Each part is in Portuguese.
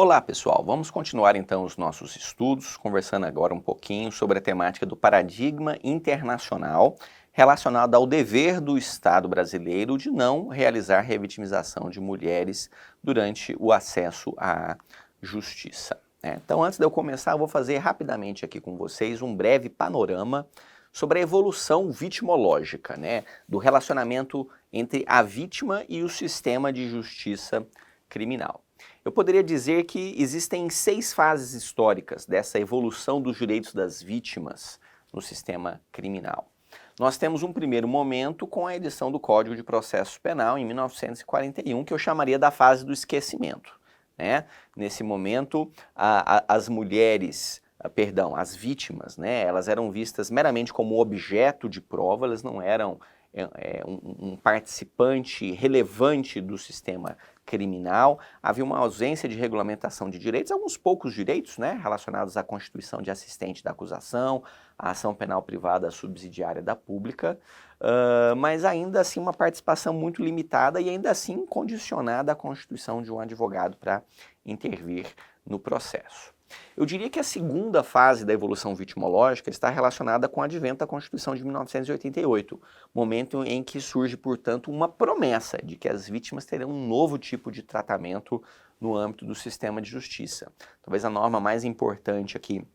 Olá pessoal, vamos continuar então os nossos estudos, conversando agora um pouquinho sobre a temática do paradigma internacional relacionado ao dever do Estado brasileiro de não realizar revitimização de mulheres durante o acesso à justiça, né? Então, antes de eu começar, eu vou fazer rapidamente aqui com vocês um breve panorama sobre a evolução vitimológica, né, do relacionamento entre a vítima e o sistema de justiça criminal. Eu poderia dizer que existem 6 fases históricas dessa evolução dos direitos das vítimas no sistema criminal. Nós temos um primeiro momento com a edição do Código de Processo Penal em 1941, que eu chamaria da fase do esquecimento, né? Nesse momento, as mulheres, as vítimas, né, elas eram vistas meramente como objeto de prova, elas não eram um participante relevante do sistema criminal. Havia uma ausência de regulamentação de direitos, alguns poucos direitos, né, relacionados à constituição de assistente da acusação, à ação penal privada subsidiária da pública, mas ainda assim uma participação muito limitada e ainda assim condicionada à constituição de um advogado para intervir no processo. Eu diria que a segunda fase da evolução vitimológica está relacionada com o advento da Constituição de 1988, momento em que surge, portanto, uma promessa de que as vítimas terão um novo tipo de tratamento no âmbito do sistema de justiça. Talvez a norma mais importante aqui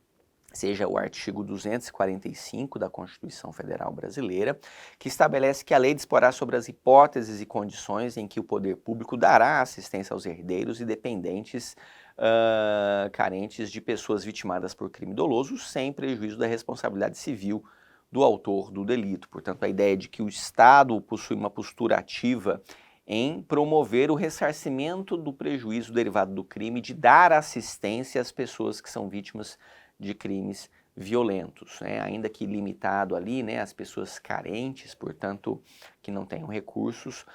seja o artigo 245 da Constituição Federal Brasileira, que estabelece que a lei disporá sobre as hipóteses e condições em que o poder público dará assistência aos herdeiros e dependentes carentes de pessoas vitimadas por crime doloso, sem prejuízo da responsabilidade civil do autor do delito. Portanto, a ideia de que o Estado possui uma postura ativa em promover o ressarcimento do prejuízo derivado do crime, de dar assistência às pessoas que são vítimas de crimes violentos, né? Ainda que limitado ali, né, às pessoas carentes, portanto, que não tenham recursos,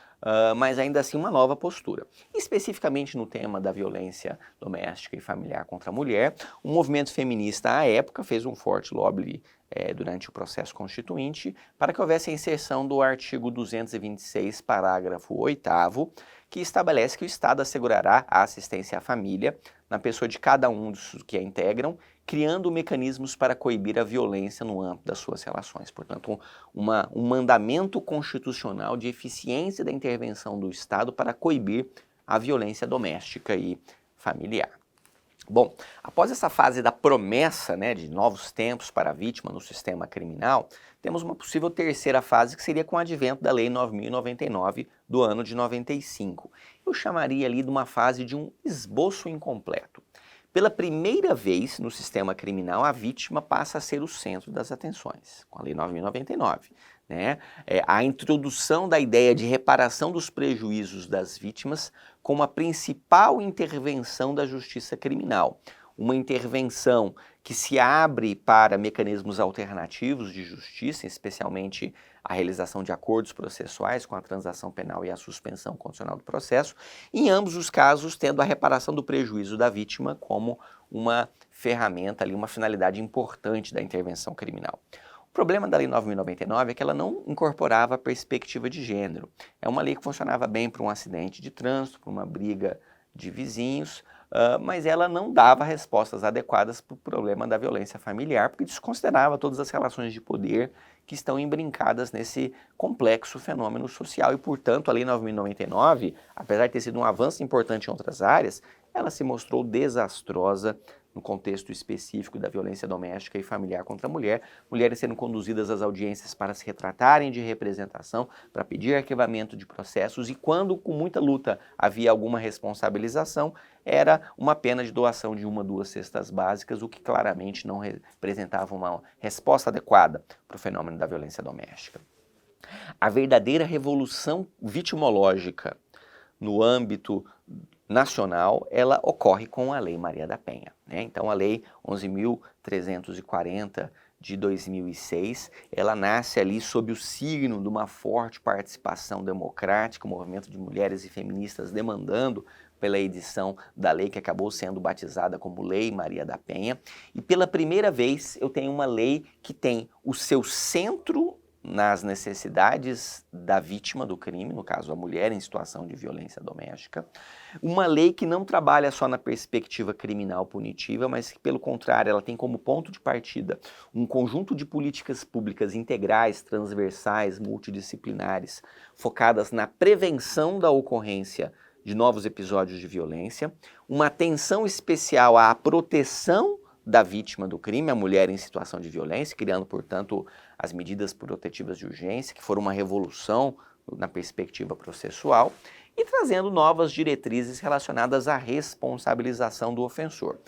mas ainda assim uma nova postura. Especificamente no tema da violência doméstica e familiar contra a mulher, o movimento feminista à época fez um forte lobby durante o processo constituinte para que houvesse a inserção do artigo 226, parágrafo 8º, que estabelece que o Estado assegurará a assistência à família na pessoa de cada um dos que a integram, criando mecanismos para coibir a violência no âmbito das suas relações. Portanto, um mandamento constitucional de eficiência da intervenção do Estado para coibir a violência doméstica e familiar. Bom, após essa fase da promessa, né, de novos tempos para a vítima no sistema criminal, temos uma possível terceira fase que seria com o advento da Lei 9.099 do ano de 95. Eu chamaria ali de uma fase de um esboço incompleto. Pela primeira vez no sistema criminal, a vítima passa a ser o centro das atenções, com a Lei 9.099. Né? A introdução da ideia de reparação dos prejuízos das vítimas como a principal intervenção da justiça criminal. Uma intervenção que se abre para mecanismos alternativos de justiça, especialmente a realização de acordos processuais com a transação penal e a suspensão condicional do processo, em ambos os casos tendo a reparação do prejuízo da vítima como uma ferramenta, ali, uma finalidade importante da intervenção criminal. O problema da Lei 9.099 é que ela não incorporava a perspectiva de gênero. É uma lei que funcionava bem para um acidente de trânsito, para uma briga de vizinhos, mas ela não dava respostas adequadas para o problema da violência familiar, porque desconsiderava todas as relações de poder que estão embrincadas nesse complexo fenômeno social. E, portanto, a Lei 9.099, apesar de ter sido um avanço importante em outras áreas, ela se mostrou desastrosa no contexto específico da violência doméstica e familiar contra a mulher, mulheres sendo conduzidas às audiências para se retratarem de representação, para pedir arquivamento de processos, e quando, com muita luta, havia alguma responsabilização, era uma pena de doação de 1 ou 2 cestas básicas, o que claramente não representava uma resposta adequada para o fenômeno da violência doméstica. A verdadeira revolução vitimológica no âmbito nacional, ela ocorre com a Lei Maria da Penha, né? Então, a Lei 11.340 de 2006, ela nasce ali sob o signo de uma forte participação democrática, o movimento de mulheres e feministas demandando pela edição da lei que acabou sendo batizada como Lei Maria da Penha. E pela primeira vez eu tenho uma lei que tem o seu centro nas necessidades da vítima do crime, no caso a mulher em situação de violência doméstica, uma lei que não trabalha só na perspectiva criminal punitiva, mas que, pelo contrário, ela tem como ponto de partida um conjunto de políticas públicas integrais, transversais, multidisciplinares, focadas na prevenção da ocorrência de novos episódios de violência, uma atenção especial à proteção da vítima do crime, a mulher em situação de violência, criando, portanto, as medidas protetivas de urgência, que foram uma revolução na perspectiva processual, e trazendo novas diretrizes relacionadas à responsabilização do ofensor.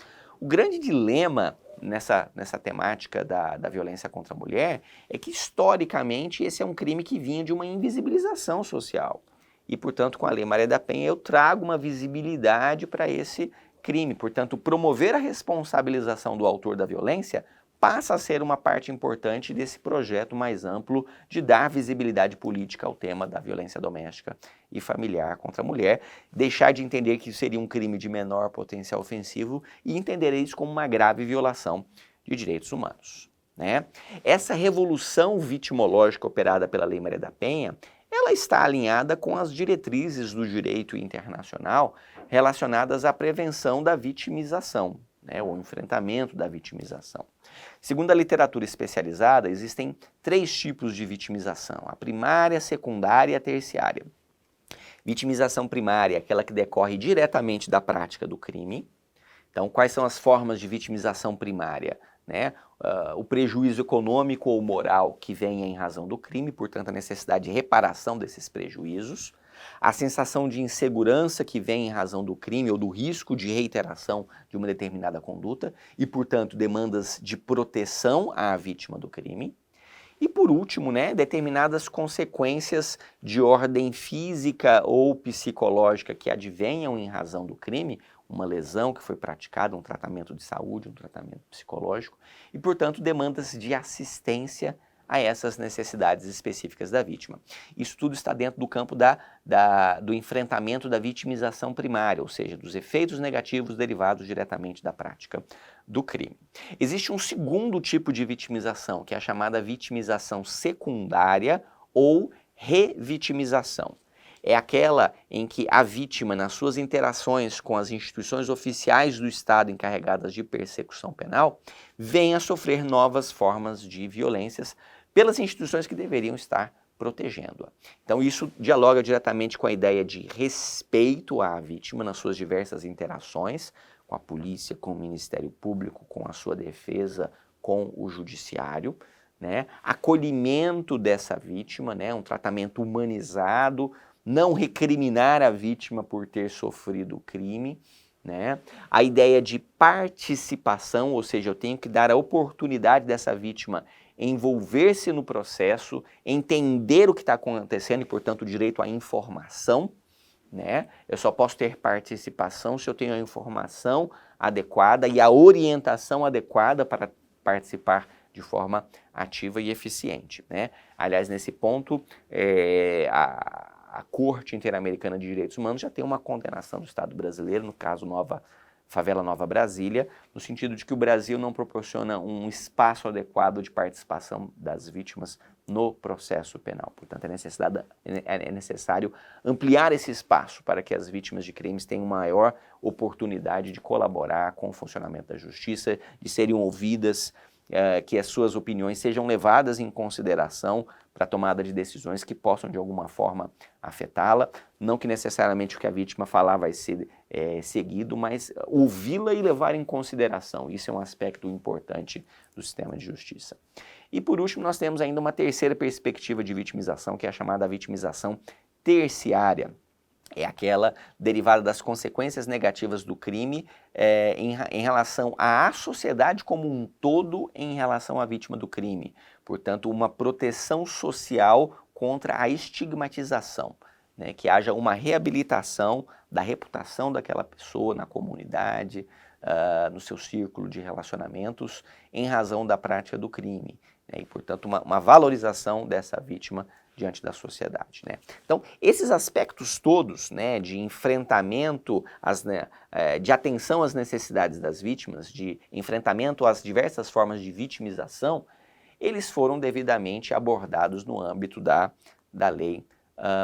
O grande dilema nessa temática da violência contra a mulher é que, historicamente, esse é um crime que vinha de uma invisibilização social. E, portanto, com a Lei Maria da Penha, eu trago uma visibilidade para esse crime. Portanto, promover a responsabilização do autor da violência passa a ser uma parte importante desse projeto mais amplo de dar visibilidade política ao tema da violência doméstica e familiar contra a mulher, deixar de entender que seria um crime de menor potencial ofensivo e entender isso como uma grave violação de direitos humanos, né? Essa revolução vitimológica operada pela Lei Maria da Penha, ela está alinhada com as diretrizes do direito internacional relacionadas à prevenção da vitimização, né, o enfrentamento da vitimização. Segundo a literatura especializada, existem 3 tipos de vitimização: a primária, a secundária e a terciária. Vitimização primária é aquela que decorre diretamente da prática do crime. Então, quais são as formas de vitimização primária? Né? O prejuízo econômico ou moral que vem em razão do crime, portanto, a necessidade de reparação desses prejuízos. A sensação de insegurança que vem em razão do crime ou do risco de reiteração de uma determinada conduta e, portanto, demandas de proteção à vítima do crime. E, por último, né, determinadas consequências de ordem física ou psicológica que advenham em razão do crime, uma lesão que foi praticada, um tratamento de saúde, um tratamento psicológico, e, portanto, demandas de assistência a essas necessidades específicas da vítima. Isso tudo está dentro do campo do enfrentamento da vitimização primária, ou seja, dos efeitos negativos derivados diretamente da prática do crime. Existe um segundo tipo de vitimização, que é a chamada vitimização secundária ou revitimização. É aquela em que a vítima, nas suas interações com as instituições oficiais do Estado encarregadas de persecução penal, vem a sofrer novas formas de violências pelas instituições que deveriam estar protegendo-a. Então isso dialoga diretamente com a ideia de respeito à vítima nas suas diversas interações com a polícia, com o Ministério Público, com a sua defesa, com o judiciário, né? Acolhimento dessa vítima, né? Um tratamento humanizado, não recriminar a vítima por ter sofrido o crime, né? A ideia de participação, ou seja, eu tenho que dar a oportunidade dessa vítima envolver-se no processo, entender o que está acontecendo e, portanto, o direito à informação, né? Eu só posso ter participação se eu tenho a informação adequada e a orientação adequada para participar de forma ativa e eficiente, né? Aliás, nesse ponto, a Corte Interamericana de Direitos Humanos já tem uma condenação do Estado brasileiro, no caso Favela Nova Brasília, no sentido de que o Brasil não proporciona um espaço adequado de participação das vítimas no processo penal. Portanto, é necessário ampliar esse espaço para que as vítimas de crimes tenham maior oportunidade de colaborar com o funcionamento da justiça, de serem ouvidas, que as suas opiniões sejam levadas em consideração para a tomada de decisões que possam de alguma forma afetá-la, não que necessariamente o que a vítima falar vai ser seguido, mas ouvi-la e levar em consideração. Isso é um aspecto importante do sistema de justiça. E por último, nós temos ainda uma terceira perspectiva de vitimização, que é a chamada vitimização terciária. É aquela derivada das consequências negativas do crime em relação à sociedade como um todo em relação à vítima do crime. Portanto, uma proteção social contra a estigmatização, né? Que haja uma reabilitação da reputação daquela pessoa na comunidade, no seu círculo de relacionamentos, em razão da prática do crime, né? E, portanto, uma valorização dessa vítima diante da sociedade, né? Então, esses aspectos todos, né, de enfrentamento, de atenção às necessidades das vítimas, de enfrentamento às diversas formas de vitimização, eles foram devidamente abordados no âmbito da Lei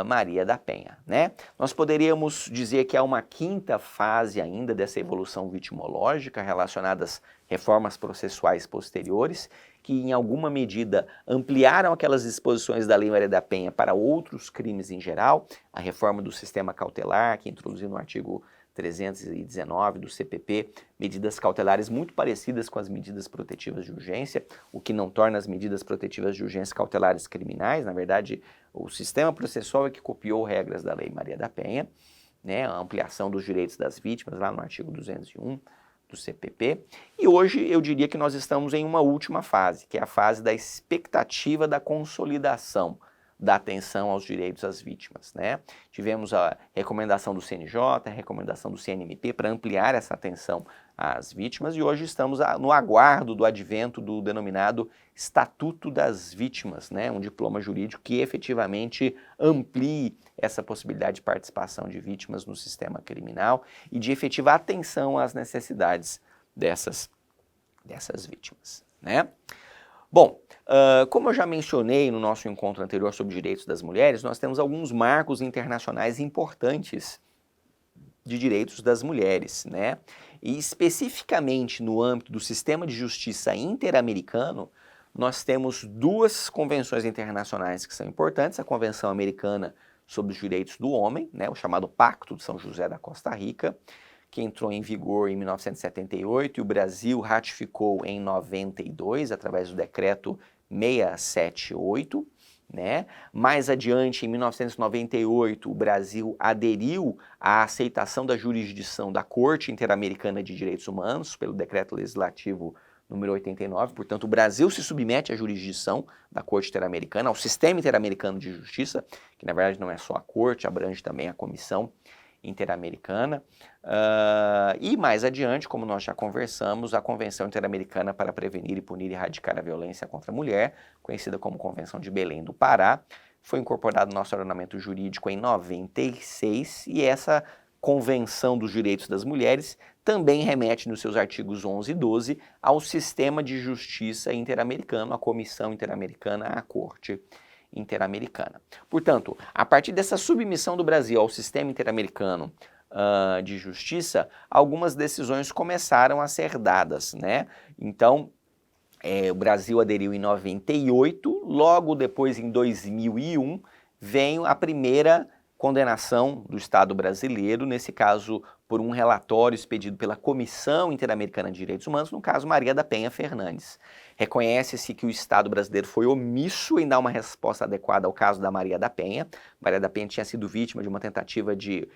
Maria da Penha, né? Nós poderíamos dizer que há uma quinta fase ainda dessa evolução vitimológica relacionada às reformas processuais posteriores, que em alguma medida ampliaram aquelas disposições da Lei Maria da Penha para outros crimes em geral, a reforma do sistema cautelar, que introduziu no artigo 319 do CPP, medidas cautelares muito parecidas com as medidas protetivas de urgência, o que não torna as medidas protetivas de urgência cautelares criminais. Na verdade, o sistema processual é que copiou regras da Lei Maria da Penha, né, a ampliação dos direitos das vítimas, lá no artigo 201 do CPP. E hoje eu diria que nós estamos em uma última fase, que é a fase da expectativa da consolidação da atenção aos direitos das vítimas, né? Tivemos a recomendação do CNJ, a recomendação do CNMP para ampliar essa atenção às vítimas, e hoje estamos no aguardo do advento do denominado Estatuto das Vítimas, né? Um diploma jurídico que efetivamente amplie essa possibilidade de participação de vítimas no sistema criminal e de efetivar atenção às necessidades dessas vítimas, né? Bom, como eu já mencionei no nosso encontro anterior sobre direitos das mulheres, nós temos alguns marcos internacionais importantes de direitos das mulheres, né? E especificamente no âmbito do sistema de justiça interamericano, nós temos duas convenções internacionais que são importantes: a Convenção Americana sobre os Direitos do Homem, né, o chamado Pacto de São José da Costa Rica, que entrou em vigor em 1978 e o Brasil ratificou em 92, através do decreto 678, né? Mais adiante, em 1998, o Brasil aderiu à aceitação da jurisdição da Corte Interamericana de Direitos Humanos, pelo decreto legislativo número 89, portanto o Brasil se submete à jurisdição da Corte Interamericana, ao Sistema Interamericano de Justiça, que na verdade não é só a Corte, abrange também a Comissão Interamericana, e mais adiante, como nós já conversamos, a Convenção Interamericana para Prevenir e Punir e Erradicar a Violência contra a Mulher, conhecida como Convenção de Belém do Pará, foi incorporada no nosso ordenamento jurídico em 96, e essa Convenção dos Direitos das Mulheres também remete nos seus artigos 11 e 12 ao Sistema de Justiça Interamericano, à Comissão Interamericana, à Corte Interamericana. Portanto, a partir dessa submissão do Brasil ao sistema interamericano de justiça, algumas decisões começaram a ser dadas, né? Então, o Brasil aderiu em 98, logo depois, em 2001, veio a primeira condenação do Estado brasileiro, nesse caso por um relatório expedido pela Comissão Interamericana de Direitos Humanos, no caso Maria da Penha Fernandes. Reconhece-se que o Estado brasileiro foi omisso em dar uma resposta adequada ao caso da Maria da Penha. Maria da Penha tinha sido vítima de uma tentativa de,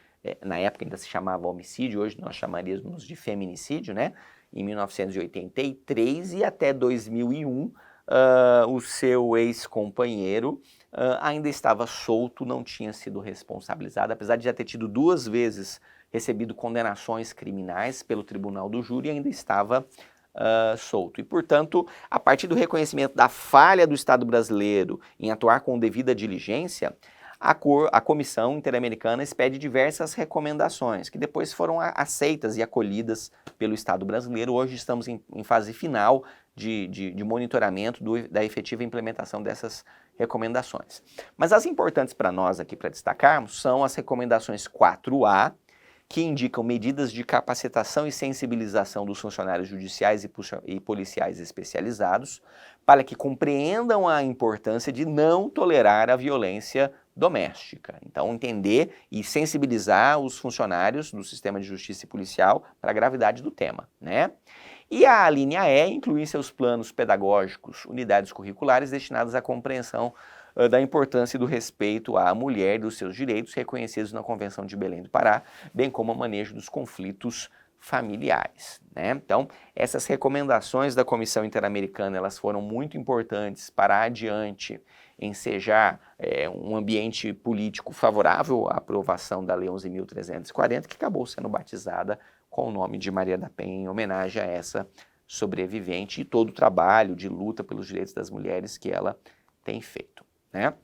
na época ainda se chamava homicídio, hoje nós chamaríamos de feminicídio, né? Em 1983, e até 2001, o seu ex-companheiro ainda estava solto, não tinha sido responsabilizado, apesar de já ter tido 2 vezes recebido condenações criminais pelo Tribunal do Júri, ainda estava solto. E, portanto, a partir do reconhecimento da falha do Estado brasileiro em atuar com devida diligência, a Comissão Interamericana expede diversas recomendações, que depois foram aceitas e acolhidas pelo Estado brasileiro. Hoje estamos em fase final de monitoramento da efetiva implementação dessas recomendações. Mas as importantes para nós aqui, para destacarmos, são as recomendações 4A, que indicam medidas de capacitação e sensibilização dos funcionários judiciais e policiais especializados para que compreendam a importância de não tolerar a violência doméstica. Então, entender e sensibilizar os funcionários do sistema de justiça e policial para a gravidade do tema, né? E a linha E inclui em seus planos pedagógicos unidades curriculares destinadas à compreensão da importância e do respeito à mulher e dos seus direitos reconhecidos na Convenção de Belém do Pará, bem como o manejo dos conflitos familiares, né? Então, essas recomendações da Comissão Interamericana, elas foram muito importantes para adiante ensejar um ambiente político favorável à aprovação da Lei 11.340, que acabou sendo batizada com o nome de Maria da Penha, em homenagem a essa sobrevivente e todo o trabalho de luta pelos direitos das mulheres que ela tem feito, né?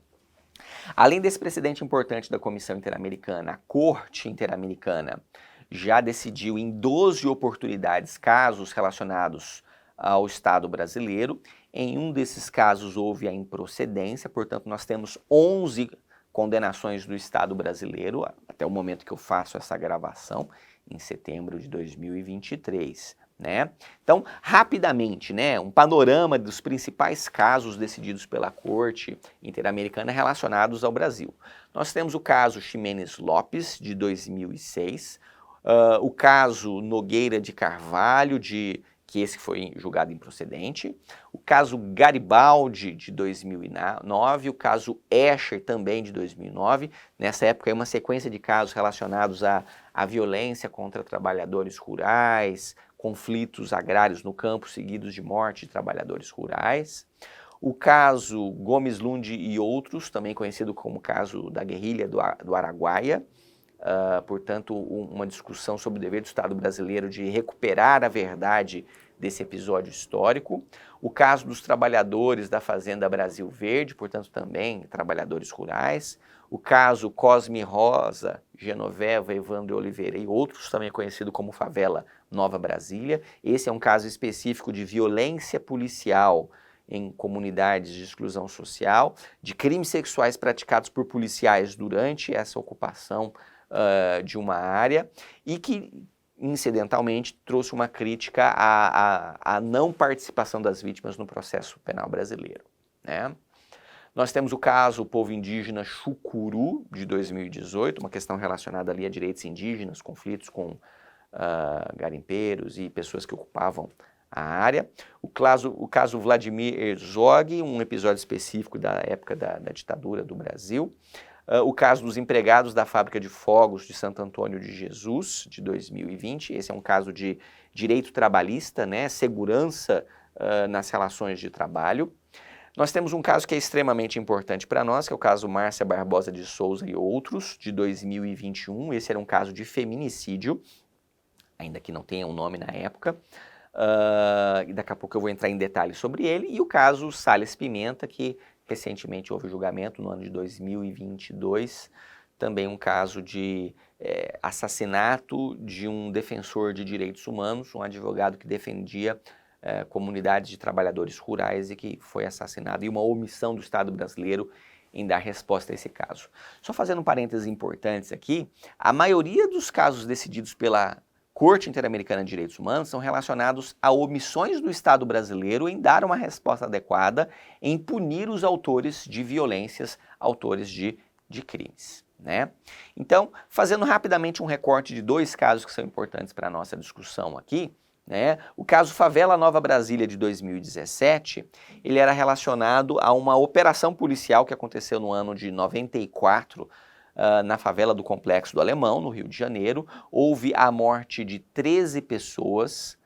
Além desse precedente importante da Comissão Interamericana, a Corte Interamericana já decidiu em 12 oportunidades casos relacionados ao Estado brasileiro, Em um desses casos houve a improcedência, portanto nós temos 11 condenações do Estado brasileiro, até o momento que eu faço essa gravação, em setembro de 2023. Né? Então, rapidamente, né, um panorama dos principais casos decididos pela Corte Interamericana relacionados ao Brasil. Nós temos o caso Ximenes Lopes, de 2006, o caso Nogueira de Carvalho, que esse foi julgado improcedente, o caso Garibaldi, de 2009, o caso Escher, também de 2009, nessa época é uma sequência de casos relacionados à violência contra trabalhadores rurais, conflitos agrários no campo seguidos de morte de trabalhadores rurais. O caso Gomes Lund e outros, também conhecido como caso da guerrilha do Araguaia, portanto, uma discussão sobre o dever do Estado brasileiro de recuperar a verdade desse episódio histórico. O caso dos trabalhadores da Fazenda Brasil Verde, portanto, também trabalhadores rurais. O caso Cosme Rosa, Genoveva, Evandro Oliveira e outros, também conhecido como Favela Nova Brasília. Esse é um caso específico de violência policial em comunidades de exclusão social, de crimes sexuais praticados por policiais durante essa ocupação de uma área e que, incidentalmente, trouxe uma crítica à não participação das vítimas no processo penal brasileiro. Né? Nós temos o caso Povo Indígena Chucuru, de 2018, uma questão relacionada ali a direitos indígenas, conflitos com garimpeiros e pessoas que ocupavam a área. O caso Vladimir Herzog, um episódio específico da época da ditadura do Brasil. O caso dos empregados da fábrica de fogos de Santo Antônio de Jesus, de 2020. Esse é um caso de direito trabalhista, né, segurança nas relações de trabalho. Nós temos um caso que é extremamente importante para nós, que é o caso Márcia Barbosa de Souza e outros, de 2021. Esse era um caso de feminicídio, ainda que não tenha um nome na época. E daqui a pouco eu vou entrar em detalhes sobre ele. E o caso Salles Pimenta, que recentemente houve julgamento no ano de 2022, também um caso de assassinato de um defensor de direitos humanos, um advogado que defendia comunidades de trabalhadores rurais e que foi assassinado, e uma omissão do Estado brasileiro em dar resposta a esse caso. Só fazendo parênteses importantes aqui, a maioria dos casos decididos pela Corte Interamericana de Direitos Humanos são relacionados a omissões do Estado brasileiro em dar uma resposta adequada, em punir os autores de violências, autores de crimes. Né? Então, fazendo rapidamente um recorte de dois casos que são importantes para a nossa discussão aqui, né? O caso Favela Nova Brasília de 2017, ele era relacionado a uma operação policial que aconteceu no ano de 94, na favela do Complexo do Alemão, no Rio de Janeiro. Houve a morte de 13 pessoas,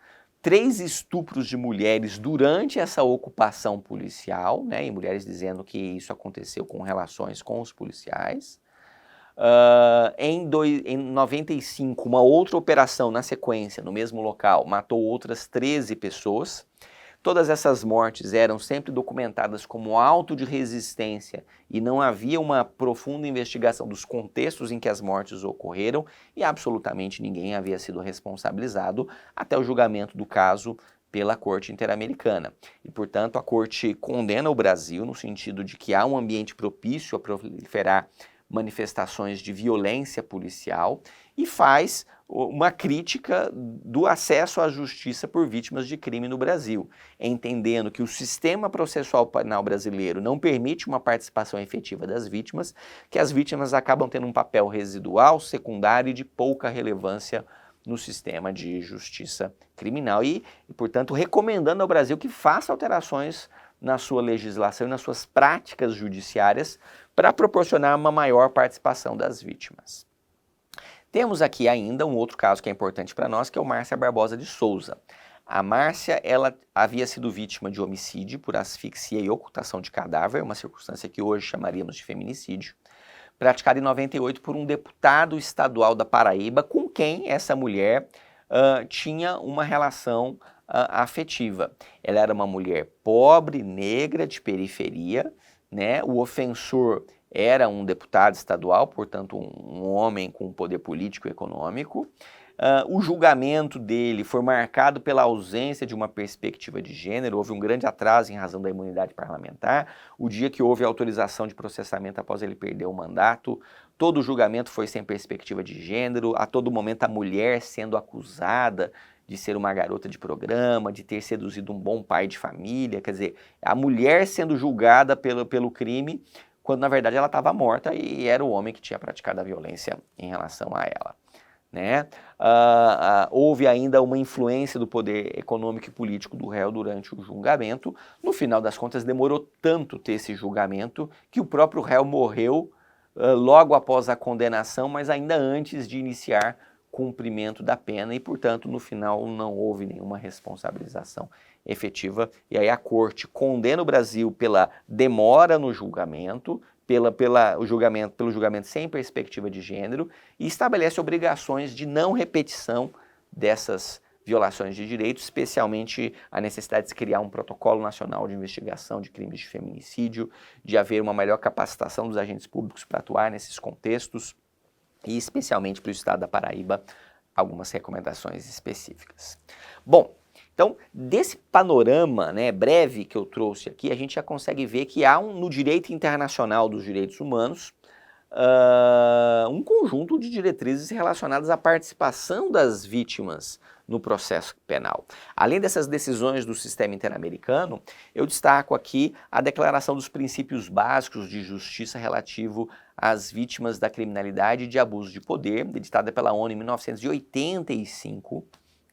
3 estupros de mulheres durante essa ocupação policial, né, e mulheres dizendo que isso aconteceu com relações com os policiais. Em 95, uma outra operação na sequência, no mesmo local, matou outras 13 pessoas. Todas essas mortes eram sempre documentadas como auto de resistência e não havia uma profunda investigação dos contextos em que as mortes ocorreram e absolutamente ninguém havia sido responsabilizado até o julgamento do caso pela Corte Interamericana. E, portanto, a Corte condena o Brasil no sentido de que há um ambiente propício a proliferar manifestações de violência policial e faz uma crítica do acesso à justiça por vítimas de crime no Brasil, entendendo que o sistema processual penal brasileiro não permite uma participação efetiva das vítimas, que as vítimas acabam tendo um papel residual, secundário e de pouca relevância no sistema de justiça criminal e, portanto, recomendando ao Brasil que faça alterações na sua legislação e nas suas práticas judiciárias para proporcionar uma maior participação das vítimas. Temos aqui ainda um outro caso que é importante para nós, que é o Márcia Barbosa de Souza. A Márcia, ela havia sido vítima de homicídio por asfixia e ocultação de cadáver, uma circunstância que hoje chamaríamos de feminicídio, praticada em 98 por um deputado estadual da Paraíba, com quem essa mulher tinha uma relação afetiva. Ela era uma mulher pobre, negra, de periferia, né? O ofensor era um deputado estadual, portanto um homem com poder político e econômico. O julgamento dele foi marcado pela ausência de uma perspectiva de gênero, houve um grande atraso em razão da imunidade parlamentar. O dia que houve autorização de processamento após ele perder o mandato, todo o julgamento foi sem perspectiva de gênero, a todo momento a mulher sendo acusada de ser uma garota de programa, de ter seduzido um bom pai de família, quer dizer, a mulher sendo julgada pelo crime, quando na verdade ela estava morta e era o homem que tinha praticado a violência em relação a ela. Né? Houve ainda uma influência do poder econômico e político do réu durante o julgamento. No final das contas, demorou tanto ter esse julgamento que o próprio réu morreu logo após a condenação, mas ainda antes de iniciar cumprimento da pena e, portanto, no final não houve nenhuma responsabilização efetiva. E aí a corte condena o Brasil pela demora no julgamento, pelo julgamento sem perspectiva de gênero e estabelece obrigações de não repetição dessas violações de direitos, especialmente a necessidade de se criar um protocolo nacional de investigação de crimes de feminicídio, de haver uma melhor capacitação dos agentes públicos para atuar nesses contextos e especialmente para o estado da Paraíba, algumas recomendações específicas. Bom, então, desse panorama, né, breve que eu trouxe aqui, a gente já consegue ver que há no direito internacional dos direitos humanos um conjunto de diretrizes relacionadas à participação das vítimas no processo penal. Além dessas decisões do sistema interamericano, eu destaco aqui a Declaração dos Princípios Básicos de Justiça relativo às vítimas da criminalidade e de abuso de poder, editada pela ONU em 1985,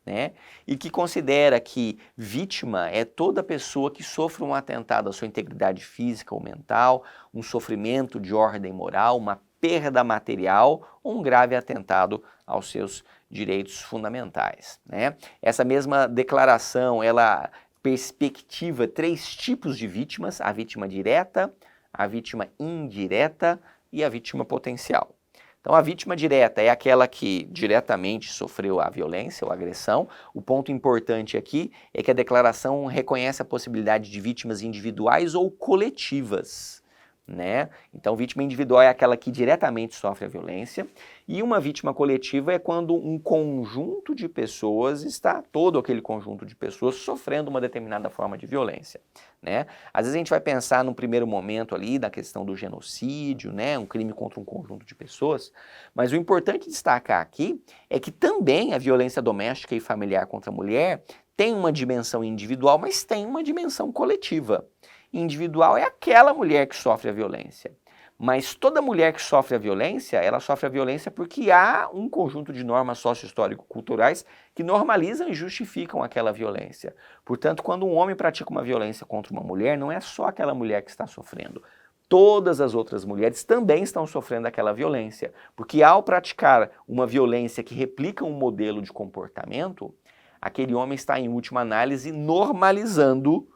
né, e que considera que vítima é toda pessoa que sofre um atentado à sua integridade física ou mental, um sofrimento de ordem moral, uma perda material ou um grave atentado aos seus direitos fundamentais, né? Essa mesma declaração, ela perspectiva 3 tipos de vítimas: a vítima direta, a vítima indireta e a vítima potencial. Então, a vítima direta é aquela que diretamente sofreu a violência ou a agressão. O ponto importante aqui é que a declaração reconhece a possibilidade de vítimas individuais ou coletivas, né? Então, vítima individual é aquela que diretamente sofre a violência, e uma vítima coletiva é quando um conjunto de pessoas está, todo aquele conjunto de pessoas, sofrendo uma determinada forma de violência, né? Às vezes a gente vai pensar num primeiro momento ali na questão do genocídio, né? Um crime contra um conjunto de pessoas, mas o importante destacar aqui é que também a violência doméstica e familiar contra a mulher tem uma dimensão individual, mas tem uma dimensão coletiva. Individual é aquela mulher que sofre a violência, mas toda mulher que sofre a violência, ela sofre a violência porque há um conjunto de normas socio-histórico-culturais que normalizam e justificam aquela violência. Portanto, quando um homem pratica uma violência contra uma mulher, não é só aquela mulher que está sofrendo. Todas as outras mulheres também estão sofrendo aquela violência, porque ao praticar uma violência que replica um modelo de comportamento, aquele homem está, em última análise, normalizando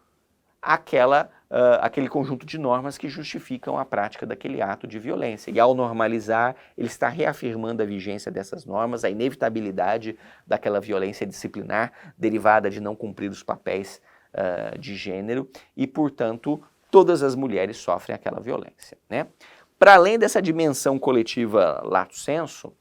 aquele conjunto de normas que justificam a prática daquele ato de violência. E ao normalizar, ele está reafirmando a vigência dessas normas, a inevitabilidade daquela violência disciplinar derivada de não cumprir os papéis de gênero e, portanto, todas as mulheres sofrem aquela violência, né? Para além dessa dimensão coletiva lato sensu,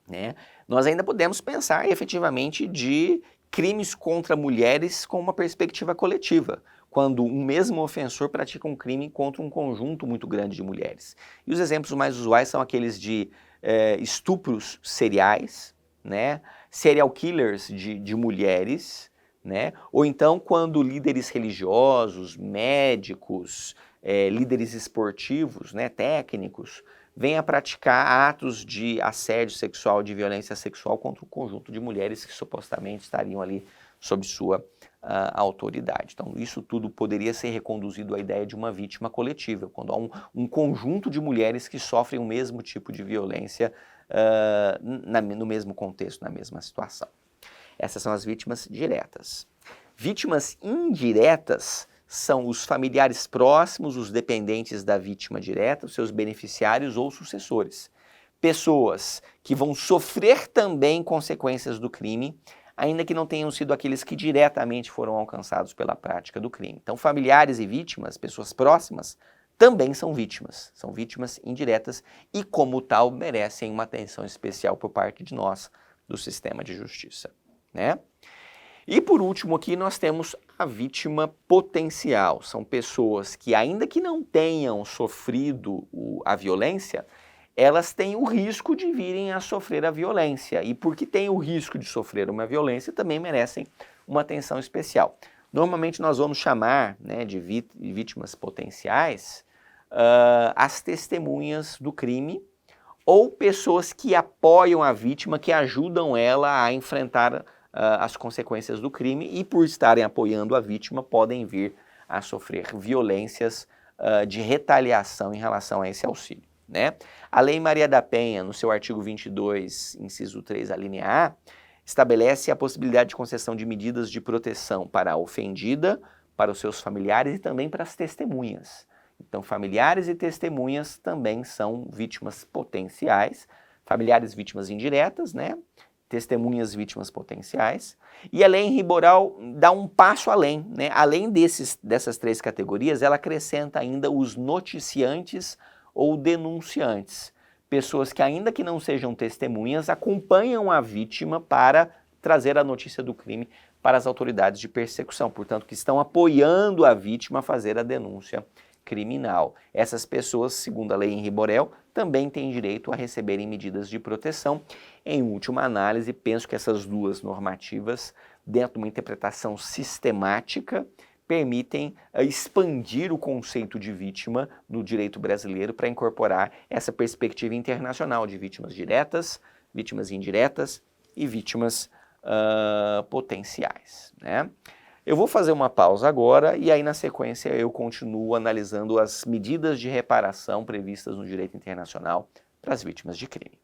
né, nós ainda podemos pensar efetivamente de crimes contra mulheres com uma perspectiva coletiva, quando um mesmo ofensor pratica um crime contra um conjunto muito grande de mulheres. E os exemplos mais usuais são aqueles de estupros seriais, né, serial killers de mulheres, né, ou então quando líderes religiosos, médicos, líderes esportivos, né, técnicos, vêm a praticar atos de assédio sexual, de violência sexual contra um conjunto de mulheres que supostamente estariam ali sob sua autoridade. Então, isso tudo poderia ser reconduzido à ideia de uma vítima coletiva, quando há um conjunto de mulheres que sofrem o mesmo tipo de violência no mesmo contexto, na mesma situação. Essas são as vítimas diretas. Vítimas indiretas são os familiares próximos, os dependentes da vítima direta, os seus beneficiários ou sucessores. Pessoas que vão sofrer também consequências do crime, ainda que não tenham sido aqueles que diretamente foram alcançados pela prática do crime. Então, familiares e vítimas, pessoas próximas, também são vítimas indiretas e, como tal, merecem uma atenção especial por parte de nós, do sistema de justiça, né? E por último aqui nós temos a vítima potencial. São pessoas que, ainda que não tenham sofrido a violência, elas têm o risco de virem a sofrer a violência. E porque têm o risco de sofrer uma violência, também merecem uma atenção especial. Normalmente nós vamos chamar, né, de vítimas potenciais as testemunhas do crime ou pessoas que apoiam a vítima, que ajudam ela a enfrentar as consequências do crime e, por estarem apoiando a vítima, podem vir a sofrer violências de retaliação em relação a esse auxílio, né? A Lei Maria da Penha, no seu artigo 22, inciso 3, a linha A, estabelece a possibilidade de concessão de medidas de proteção para a ofendida, para os seus familiares e também para as testemunhas. Então, familiares e testemunhas também são vítimas potenciais, familiares vítimas indiretas, né? Testemunhas vítimas potenciais. E a lei em Riboral dá um passo além, né? Além dessas três categorias, ela acrescenta ainda os noticiantes ou denunciantes, pessoas que, ainda que não sejam testemunhas, acompanham a vítima para trazer a notícia do crime para as autoridades de persecução, portanto, que estão apoiando a vítima a fazer a denúncia criminal. Essas pessoas, segundo a lei em Riborel, também têm direito a receberem medidas de proteção. Em última análise, penso que essas duas normativas, dentro de uma interpretação sistemática, permitem expandir o conceito de vítima no direito brasileiro para incorporar essa perspectiva internacional de vítimas diretas, vítimas indiretas e vítimas potenciais, né? Eu vou fazer uma pausa agora e aí na sequência eu continuo analisando as medidas de reparação previstas no direito internacional para as vítimas de crime.